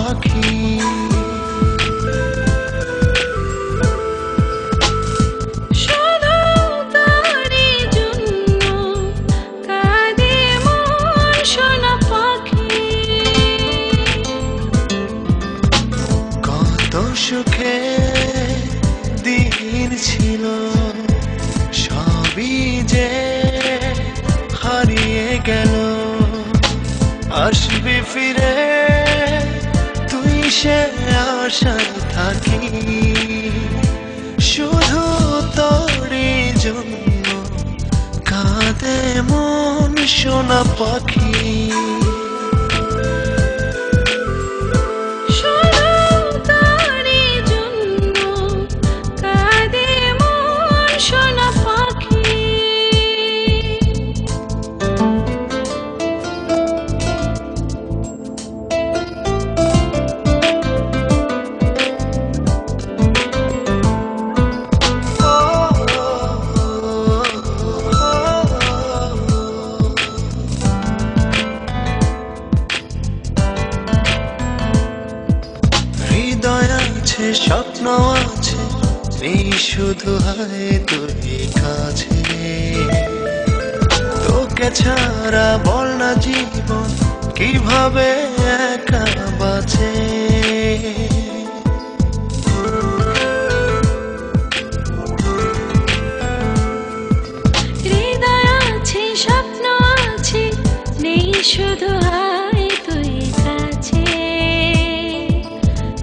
পাখি। কত সুখে দিন ছিল, সবই যে হারিয়ে গেল। আসবি ফিরে তুই সে আশায় থাকি, শুধু তোরই জন্য কাঁদে মন সোনা পাখি। হৃদয় আছে, স্বপ্ন আছে, নেই শুধু হায় তুই কাছে। তোকে ছাড়া বল না জীবন কিভাবে একা বাঁচে। হৃদয় আছে, স্বপ্ন আছে, নেই শুধু হায় তুই কাছে।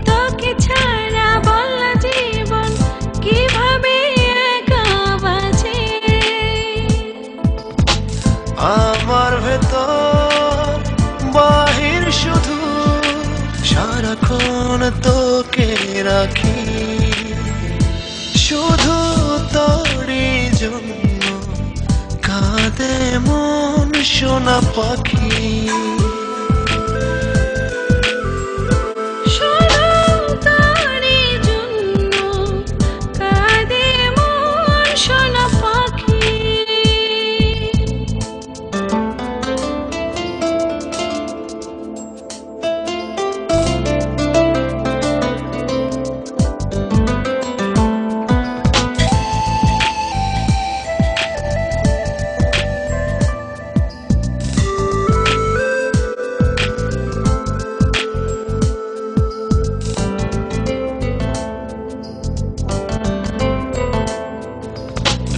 তোকে ছাড়া বল না জীবন কিভাবে একা বাঁচে। আমার ভেতর বাহির শুধু সারাক্ষণ তোকে রাখি, শুধু তোরই জন্য কাঁদে মন সোনা পাখি।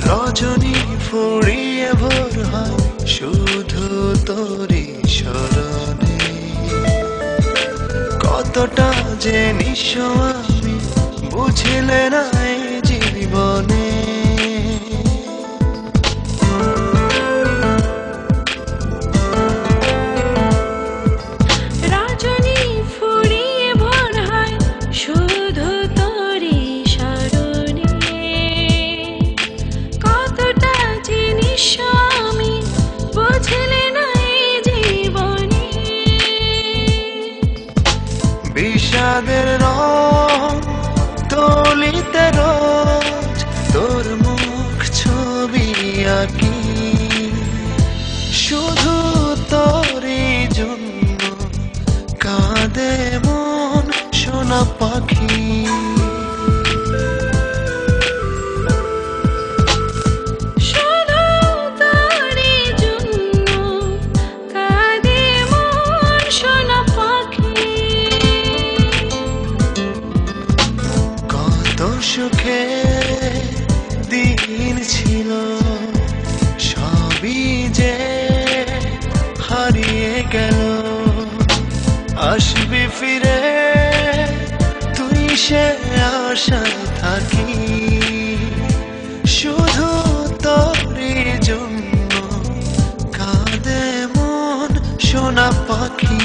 রজনী ফুরিয়ে ভোর হয় শুধু তোরই স্মরণে। কতটা যে নিঃস্ব আমি বুঝিলে না এই জীবনে। রজনী ফুরিয়ে ভোর হয় শুধু তোরই স্মরণে। কতটা জিনিস আমি বুঝলে না এই জীবনে। বিষাদের রং তুলিতে রোজ তোর মুখ ছবি আঁকি, শুধু তোরই জন্য কাঁদে মন সোনা পাখি। সুখে দিন ছিল, সবই যে হারিয়ে গেল। আসবি ফিরে তুই সে আশায় থাকি, শুধু তোরই জন্য কাঁদে মন সোনা পাখি।